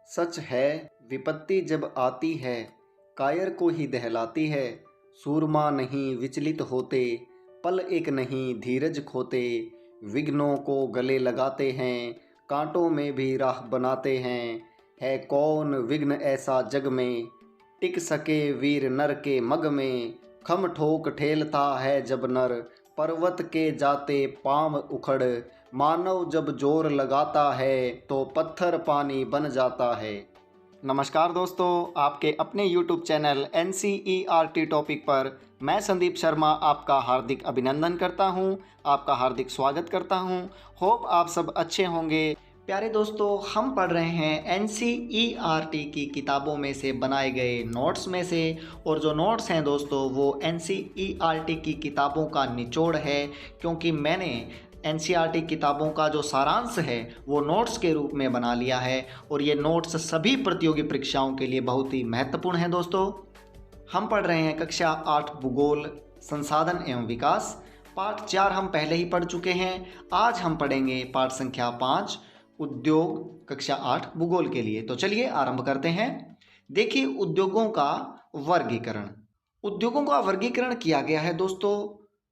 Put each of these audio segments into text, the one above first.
सच है, विपत्ति जब आती है कायर को ही दहलाती है। सूरमा नहीं विचलित होते, पल एक नहीं धीरज खोते। विघ्नों को गले लगाते हैं, कांटों में भी राह बनाते हैं। है कौन विघ्न ऐसा जग में, टिक सके वीर नर के मग में। खम ठोक ठेलता है जब नर, पर्वत के जाते पांव उखड़। मानव जब जोर लगाता है तो पत्थर पानी बन जाता है। नमस्कार दोस्तों, आपके अपने YouTube चैनल NCERT टॉपिक पर मैं संदीप शर्मा आपका हार्दिक अभिनंदन करता हूं, आपका हार्दिक स्वागत करता हूं। होप आप सब अच्छे होंगे। प्यारे दोस्तों, हम पढ़ रहे हैं NCERT की किताबों में से बनाए गए नोट्स में से, और जो नोट्स हैं दोस्तों वो NCERT की किताबों का निचोड़ है, क्योंकि मैंने NCERT किताबों का जो सारांश है वो नोट्स के रूप में बना लिया है, और ये नोट्स सभी प्रतियोगी परीक्षाओं के लिए बहुत ही महत्वपूर्ण है। दोस्तों, हम पढ़ रहे हैं कक्षा 8 भूगोल संसाधन एवं विकास। पाठ 4 हम पहले ही पढ़ चुके हैं। आज हम पढ़ेंगे पाठ संख्या 5 उद्योग, कक्षा 8 भूगोल के लिए। तो चलिए आरंभ करते हैं। देखिए, उद्योगों का वर्गीकरण। उद्योगों का वर्गीकरण किया गया है दोस्तों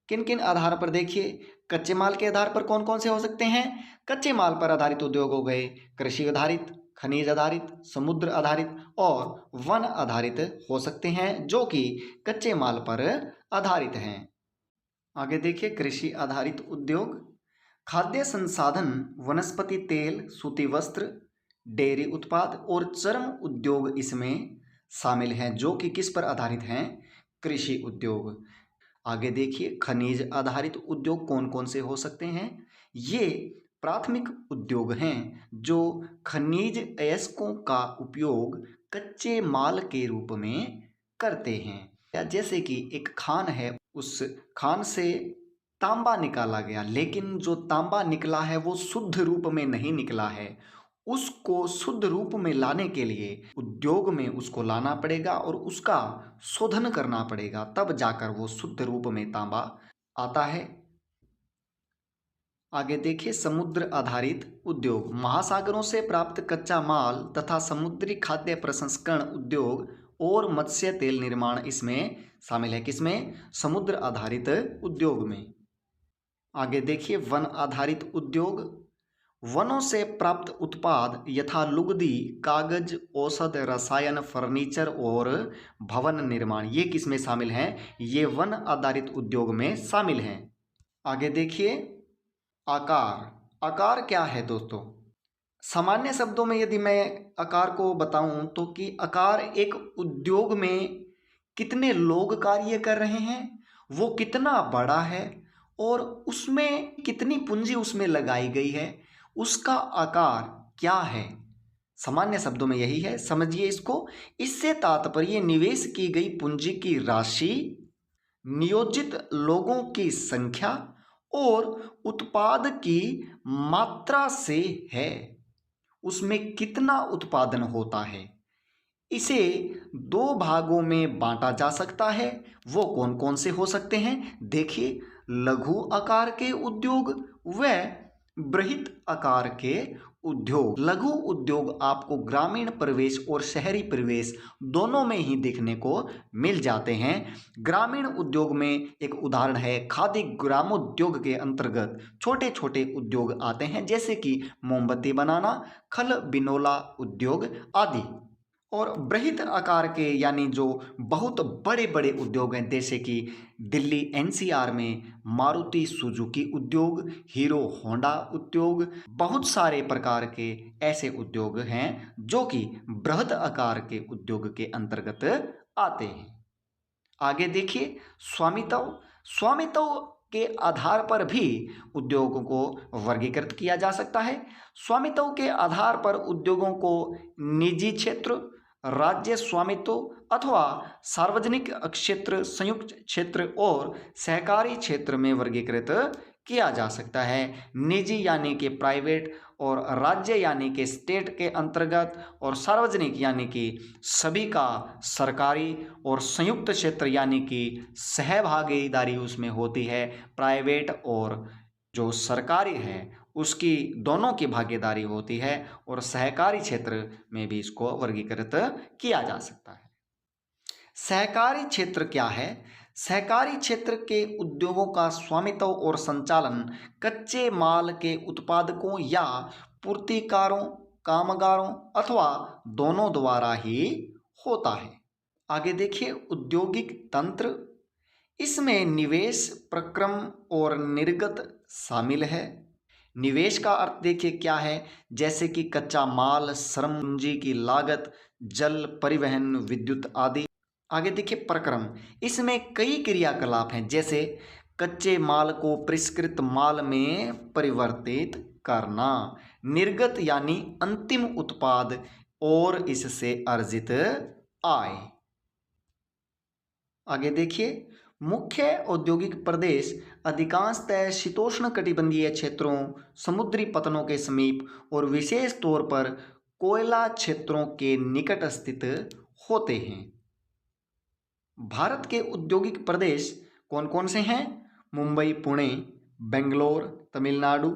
किन किन आधार पर। देखिए, कच्चे माल के आधार पर कौन कौन से हो सकते हैं। कच्चे माल पर आधारित उद्योग हो गए कृषि आधारित, खनिज आधारित, समुद्र आधारित और वन आधारित हो सकते हैं, जो कि कच्चे माल पर आधारित हैं। आगे देखिए, कृषि आधारित उद्योग खाद्य संसाधन, वनस्पति तेल, सूती वस्त्र, डेयरी उत्पाद और चर्म उद्योग इसमें शामिल हैं, जो कि किस पर आधारित हैं, कृषि उद्योग। आगे देखिए, खनिज आधारित उद्योग कौन कौन से हो सकते हैं। ये प्राथमिक उद्योग हैं जो खनिज अयस्कों का उपयोग कच्चे माल के रूप में करते हैं। या जैसे कि एक खान है, उस खान से तांबा निकाला गया, लेकिन जो तांबा निकला है वो शुद्ध रूप में नहीं निकला है। उसको शुद्ध रूप में लाने के लिए उद्योग में उसको लाना पड़ेगा और उसका शोधन करना पड़ेगा, तब जाकर वो शुद्ध रूप में तांबा आता है। आगे देखिए, समुद्र आधारित उद्योग महासागरों से प्राप्त कच्चा माल तथा समुद्री खाद्य प्रसंस्करण उद्योग और मत्स्य तेल निर्माण इसमें शामिल है। किसमें? समुद्र आधारित उद्योग में। आगे देखिए, वन आधारित उद्योग वनों से प्राप्त उत्पाद यथा लुगदी, कागज, औषध, रसायन, फर्नीचर और भवन निर्माण, ये किसमें शामिल हैं? ये वन आधारित उद्योग में शामिल हैं। आगे देखिए, आकार। आकार क्या है दोस्तों? सामान्य शब्दों में यदि मैं आकार को बताऊं तो कि आकार एक उद्योग में कितने लोग कार्य कर रहे हैं, वो कितना बड़ा है और उसमें कितनी पूंजी उसमें लगाई गई है, उसका आकार क्या है। सामान्य शब्दों में यही है, समझिए इसको। इससे तात्पर्य निवेश की गई पूंजी की राशि, नियोजित लोगों की संख्या और उत्पाद की मात्रा से है। उसमें कितना उत्पादन होता है। इसे दो भागों में बांटा जा सकता है। वो कौन कौन से हो सकते हैं? देखिए, लघु आकार के उद्योग व बृहत आकार के उद्योग। लघु उद्योग आपको ग्रामीण परिवेश और शहरी परिवेश दोनों में ही देखने को मिल जाते हैं। ग्रामीण उद्योग में एक उदाहरण है, खादी ग्रामोद्योग के अंतर्गत छोटे छोटे उद्योग आते हैं, जैसे कि मोमबत्ती बनाना, खल बिनोला उद्योग आदि। और बृहत आकार के यानी जो बहुत बड़े बड़े उद्योग हैं, जैसे कि दिल्ली NCR में मारुति सुजुकी उद्योग, हीरो होंडा उद्योग, बहुत सारे प्रकार के ऐसे उद्योग हैं जो कि बृहत आकार के उद्योग के अंतर्गत आते हैं। आगे देखिए, स्वामित्व। स्वामित्व के आधार पर भी उद्योगों को वर्गीकृत किया जा सकता है। स्वामित्व के आधार पर उद्योगों को निजी क्षेत्र, राज्य स्वामित्व अथवा सार्वजनिक क्षेत्र, संयुक्त क्षेत्र और सहकारी क्षेत्र में वर्गीकृत किया जा सकता है। निजी यानी कि प्राइवेट, और राज्य यानी कि स्टेट के अंतर्गत, और सार्वजनिक यानी कि सभी का सरकारी, और संयुक्त क्षेत्र यानी कि सहभागीदारी उसमें होती है। प्राइवेट और जो सरकारी है उसकी दोनों की भागीदारी होती है और सहकारी क्षेत्र में भी इसको वर्गीकृत किया जा सकता है। सहकारी क्षेत्र क्या है? सहकारी क्षेत्र के उद्योगों का स्वामित्व और संचालन कच्चे माल के उत्पादकों या पूर्तिकारों, कामगारों अथवा दोनों द्वारा ही होता है। आगे देखिए औद्योगिक तंत्र। इसमें निवेश, प्रक्रम और निर्गत शामिल है। निवेश का अर्थ देखिए क्या है, जैसे कि कच्चा माल, श्रम, पूंजी की लागत, जल परिवहन, विद्युत आदि। आगे देखिए प्रक्रम। इसमें कई क्रियाकलाप हैं, जैसे कच्चे माल को परिष्कृत माल में परिवर्तित करना। निर्गत यानी अंतिम उत्पाद और इससे अर्जित आय। आगे देखिए मुख्य औद्योगिक प्रदेश अधिकांशतः शीतोष्ण कटिबंधीय क्षेत्रों, समुद्री पतनों के समीप और विशेष तौर पर कोयला क्षेत्रों के निकट स्थित होते हैं। भारत के औद्योगिक प्रदेश कौन कौन से हैं? मुंबई, पुणे, बेंगलोर, तमिलनाडु,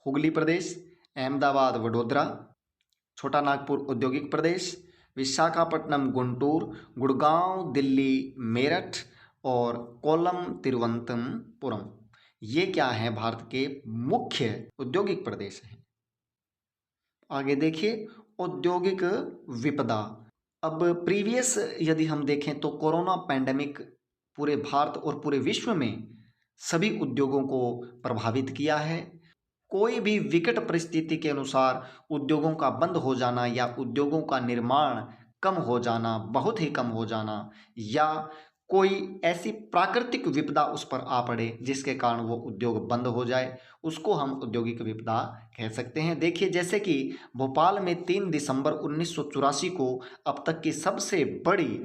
हुगली प्रदेश, अहमदाबाद, वडोदरा, छोटा नागपुर औद्योगिक प्रदेश, विशाखापट्टनम, गुंटूर, गुड़गांव, दिल्ली, मेरठ और कोल्लम, तिरुवनंतपुरम। ये क्या है? भारत के मुख्य औद्योगिक प्रदेश हैं। आगे देखिए औद्योगिक विपदा। अब प्रीवियस यदि हम देखें तो कोरोना पैंडेमिक पूरे भारत और पूरे विश्व में सभी उद्योगों को प्रभावित किया है। कोई भी विकट परिस्थिति के अनुसार उद्योगों का बंद हो जाना या उद्योगों का निर्माण कम हो जाना, बहुत ही कम हो जाना, या कोई ऐसी प्राकृतिक विपदा उस पर आ पड़े जिसके कारण वो उद्योग बंद हो जाए, उसको हम औद्योगिक विपदा कह सकते हैं। देखिए जैसे कि भोपाल में 3 दिसंबर 1984 को अब तक की सबसे बड़ी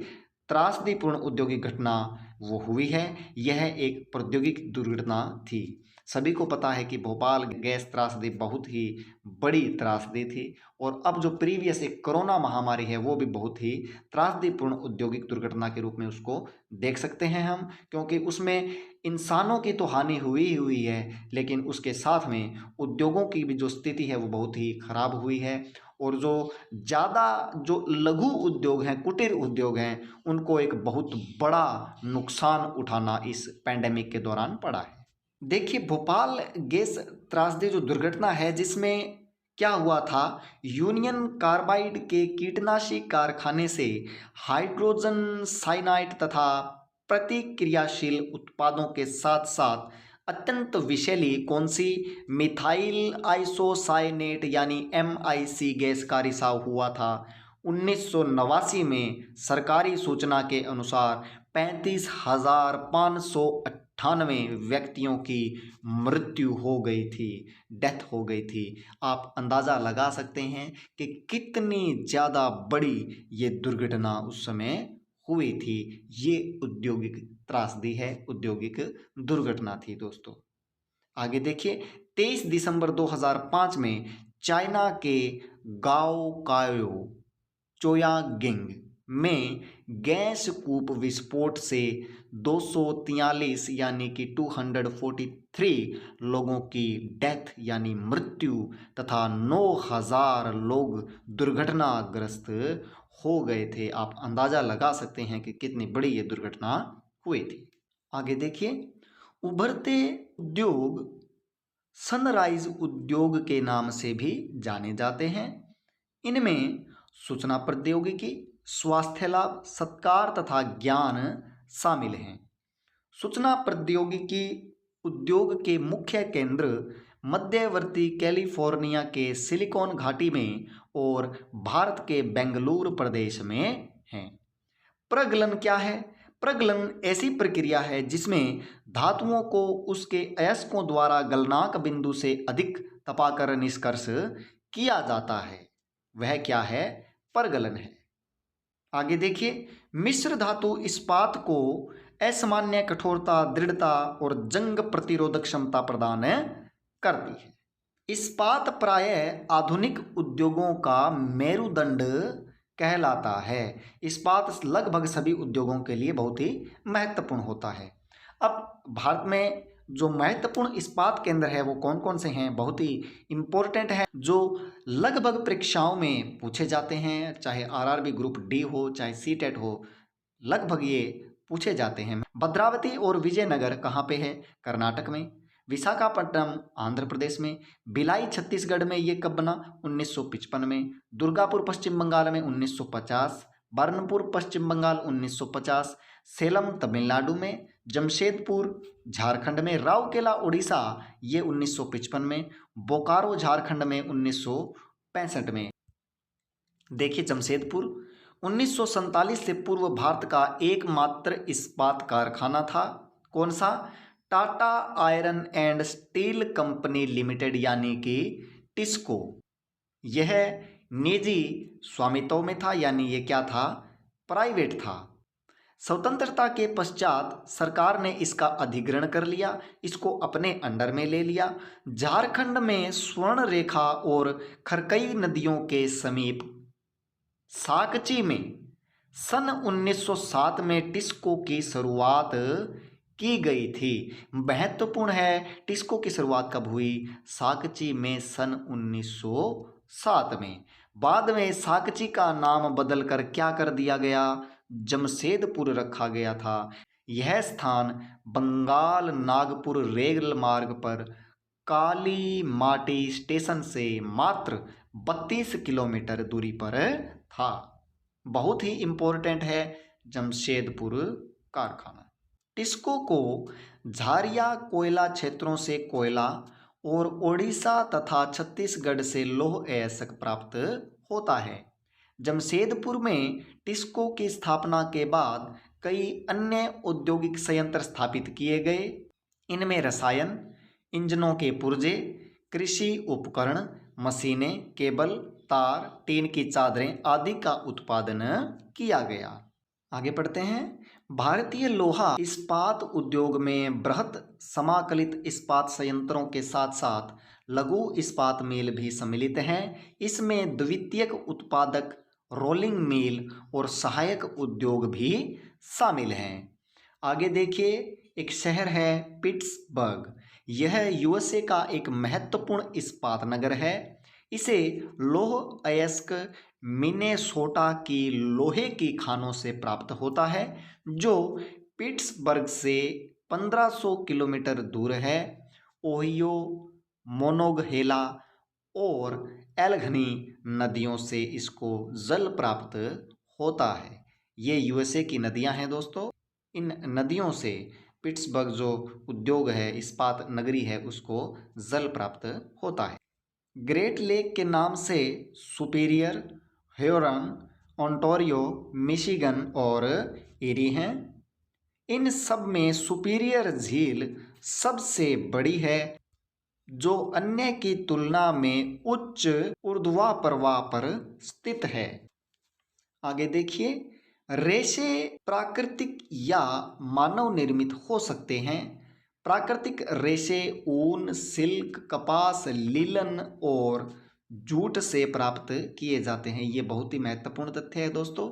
त्रासदीपूर्ण औद्योगिक घटना वो हुई है। यह एक प्रौद्योगिक दुर्घटना थी। सभी को पता है कि भोपाल गैस त्रासदी बहुत ही बड़ी त्रासदी थी और अब जो प्रीवियस एक कोरोना महामारी है वो भी बहुत ही त्रासदीपूर्ण औद्योगिक दुर्घटना के रूप में उसको देख सकते हैं हम, क्योंकि उसमें इंसानों की तो हानि हुई ही हुई है, लेकिन उसके साथ में उद्योगों की भी जो स्थिति है वो बहुत ही खराब हुई है और जो ज़्यादा जो लघु उद्योग हैं, कुटीर उद्योग हैं, उनको एक बहुत बड़ा नुकसान उठाना इस पैंडेमिक के दौरान पड़ा है। देखिए भोपाल गैस त्रासदी जो दुर्घटना है, जिसमें क्या हुआ था, यूनियन कार्बाइड के कीटनाशी कारखाने से हाइड्रोजन साइनाइड तथा प्रतिक्रियाशील उत्पादों के साथ साथ अत्यंत विषैली कौन सी मिथाइल आइसोसाइनेट यानी MIC गैस का रिसाव हुआ था। 1989 में सरकारी सूचना के अनुसार 35,598 व्यक्तियों की मृत्यु हो गई थी, डेथ हो गई थी। आप अंदाज़ा लगा सकते हैं कि कितनी ज़्यादा बड़ी ये दुर्घटना उस समय हुई थी। ये औद्योगिक त्रासदी है, औद्योगिक दुर्घटना थी दोस्तों। आगे देखिए 23 दिसंबर 2005 में चाइना के गाओकायो चोयागिंग में गैस कूप विस्फोट से 243 यानी कि 243 लोगों की डेथ यानी मृत्यु तथा 9,000 लोग दुर्घटनाग्रस्त हो गए थे। आप अंदाज़ा लगा सकते हैं कि कितनी बड़ी ये दुर्घटना हुई थी। आगे देखिए उभरते उद्योग सनराइज उद्योग के नाम से भी जाने जाते हैं। इनमें सूचना प्रौद्योगिकी, स्वास्थ्य लाभ, सत्कार तथा ज्ञान शामिल हैं। सूचना प्रौद्योगिकी उद्योग के मुख्य केंद्र मध्यवर्ती कैलिफोर्निया के सिलिकॉन घाटी में और भारत के बेंगलुरु प्रदेश में हैं। प्रगलन क्या है? प्रगलन ऐसी प्रक्रिया है जिसमें धातुओं को उसके अयस्कों द्वारा गलनांक बिंदु से अधिक तपाकर निष्कर्ष किया जाता है। वह क्या है? प्रगलन है। आगे देखिए मिश्र धातु इस्पात को असामान्य कठोरता, दृढ़ता और जंग प्रतिरोधक क्षमता प्रदान करती है। इस्पात प्रायः आधुनिक उद्योगों का मेरुदंड कहलाता है। इस्पात लगभग सभी उद्योगों के लिए बहुत ही महत्वपूर्ण होता है। अब भारत में जो महत्वपूर्ण इस्पात केंद्र है वो कौन कौन से हैं, बहुत ही इम्पोर्टेंट है, जो लगभग परीक्षाओं में पूछे जाते हैं, चाहे आरआरबी ग्रुप डी हो चाहे सीटेट हो, लगभग ये पूछे जाते हैं। भद्रावती और विजयनगर कहाँ पे है? कर्नाटक में। विशाखापट्टनम आंध्र प्रदेश में। भिलाई छत्तीसगढ़ में ये कब बना? 1955 में। दुर्गापुर पश्चिम बंगाल में 1950। बर्नपुर पश्चिम बंगाल 1950। सेलम तमिलनाडु में। जमशेदपुर झारखंड में। राउरकेला उड़ीसा ये 1955 में। बोकारो झारखंड में 1965 में। देखिए जमशेदपुर 1947 से पूर्व भारत का एकमात्र इस्पात कारखाना था। कौन सा? Tata iron and steel company limited यानी कि टिस्को। यह निजी स्वामित्व में था, यानी ये क्या था? प्राइवेट था। स्वतंत्रता के पश्चात सरकार ने इसका अधिग्रहण कर लिया, इसको अपने अंडर में ले लिया। झारखंड में स्वर्ण रेखा और खरकई नदियों के समीप साकची में सन 1907 में टिस्को की शुरुआत की गई थी। महत्वपूर्ण है, टिस्को की शुरुआत कब हुई? साकची में सन 1907 में। बाद में साकची का नाम बदलकर क्या कर दिया गया? जमशेदपुर रखा गया था। यह स्थान बंगाल नागपुर रेल मार्ग पर काली माटी स्टेशन से मात्र 32 किलोमीटर दूरी पर था। बहुत ही इम्पोर्टेंट है जमशेदपुर कारखाना। टिस्को को झारिया कोयला क्षेत्रों से कोयला और ओडिशा तथा छत्तीसगढ़ से लौह अयस्क प्राप्त होता है। जमशेदपुर में टिस्को की स्थापना के बाद कई अन्य औद्योगिक संयंत्र स्थापित किए गए। इनमें रसायन, इंजनों के पुर्जे, कृषि उपकरण, मशीनें, केबल, तार, टीन की चादरें आदि का उत्पादन किया गया। आगे पढ़ते हैं। भारतीय लोहा इस्पात उद्योग में बृहत समाकलित इस्पात संयंत्रों के साथ साथ लघु इस्पात मिल भी सम्मिलित हैं। इसमें द्वितीयक उत्पादक रोलिंग मिल और सहायक उद्योग भी शामिल हैं। आगे देखिए, एक शहर है पिट्सबर्ग। यह यूएसए का एक महत्वपूर्ण इस्पात नगर है। इसे लौह अयस्क मिनेसोटा की लोहे की खानों से प्राप्त होता है, जो पिट्सबर्ग से 1500 किलोमीटर दूर है। ओहियो, मोनोगहेला और एल्गनी नदियों से इसको जल प्राप्त होता है। ये यूएसए की नदियां हैं दोस्तों। इन नदियों से पिट्सबर्ग जो उद्योग है, इस्पात नगरी है, उसको जल प्राप्त होता है। ग्रेट लेक के नाम से सुपीरियर, ह्यूरन, ओंटारियो, मिशिगन और एरी हैं। इन सब में सुपीरियर झील सबसे बड़ी है, जो अन्य की तुलना में उच्च ऊर्ध्वाधर पर स्थित है। आगे देखिए, रेशे प्राकृतिक या मानव निर्मित हो सकते हैं। प्राकृतिक रेशे ऊन, सिल्क, कपास, लिनन और जूट से प्राप्त किए जाते हैं। ये बहुत ही महत्वपूर्ण तथ्य है दोस्तों।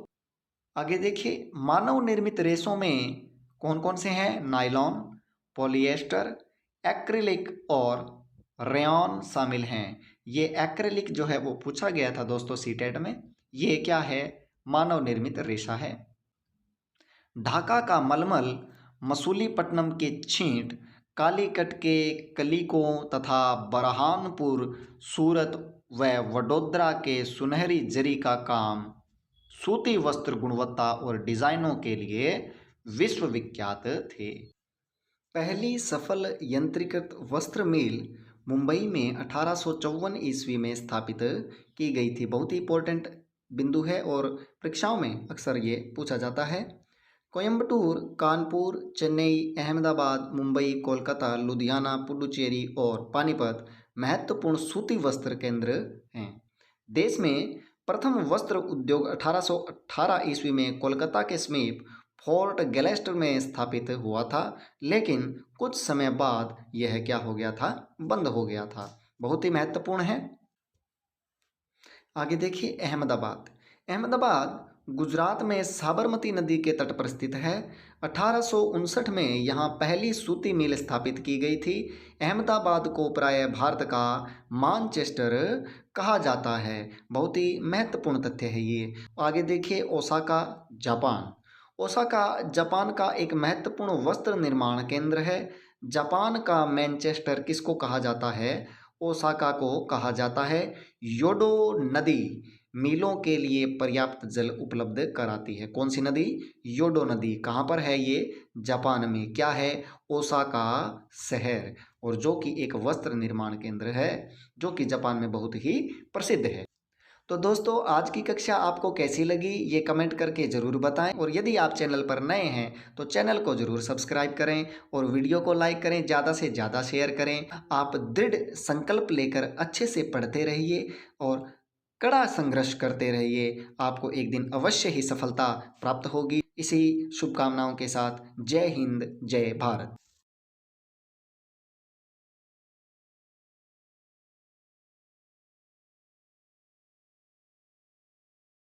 आगे देखिए, मानव निर्मित रेशों में कौन कौन से हैं? नायलॉन, पॉलिएस्टर, एक्रिलिक और रेयॉन शामिल हैं। ये एक्रिलिक जो है वो पूछा गया था दोस्तों सीटेट में। ये क्या है? मानव निर्मित रेशा है। ढाका का मलमल, मसूलीपट्टनम के छींट, कालीकट के कलीकों तथा बरहानपुर, सूरत व वडोदरा के सुनहरी जरी का काम सूती वस्त्र गुणवत्ता और डिजाइनों के लिए विश्वविख्यात थे। पहली सफल यंत्रीकृत वस्त्र मिल मुंबई में 1854 ईस्वी में स्थापित की गई थी। बहुत ही इंपॉर्टेंट बिंदु है और परीक्षाओं में अक्सर ये पूछा जाता है। कोयंबटूर, कानपुर, चेन्नई, अहमदाबाद, मुंबई, कोलकाता, लुधियाना, पुडुचेरी और पानीपत महत्वपूर्ण सूती वस्त्र केंद्र हैं। देश में प्रथम वस्त्र उद्योग 1818 ईस्वी में कोलकाता के समीप फोर्ट गैलेस्टर में स्थापित हुआ था, लेकिन कुछ समय बाद यह क्या हो गया था? बंद हो गया था। बहुत ही महत्वपूर्ण है। आगे देखिए, अहमदाबाद। अहमदाबाद गुजरात में साबरमती नदी के तट पर स्थित है। 1859 में यहाँ पहली सूती मिल स्थापित की गई थी। अहमदाबाद को प्रायः भारत का मानचेस्टर कहा जाता है। बहुत ही महत्वपूर्ण तथ्य है ये। आगे देखिए, ओसाका जापान। ओसाका जापान का एक महत्वपूर्ण वस्त्र निर्माण केंद्र है। जापान का मैनचेस्टर किसको कहा जाता है? ओसाका को कहा जाता है। योडो नदी मिलों के लिए पर्याप्त जल उपलब्ध कराती है। कौन सी नदी? योडो नदी। कहाँ पर है ये? जापान में। क्या है? ओसाका शहर, और जो कि एक वस्त्र निर्माण केंद्र है, जो कि जापान में बहुत ही प्रसिद्ध है। तो दोस्तों, आज की कक्षा आपको कैसी लगी ये कमेंट करके ज़रूर बताएं, और यदि आप चैनल पर नए हैं तो चैनल को ज़रूर सब्सक्राइब करें और वीडियो को लाइक करें, ज़्यादा से ज़्यादा शेयर करें। आप दृढ़ संकल्प लेकर अच्छे से पढ़ते रहिए और कड़ा संघर्ष करते रहिए। आपको एक दिन अवश्य ही सफलता प्राप्त होगी। इसी शुभकामनाओं के साथ जय हिंद, जय भारत।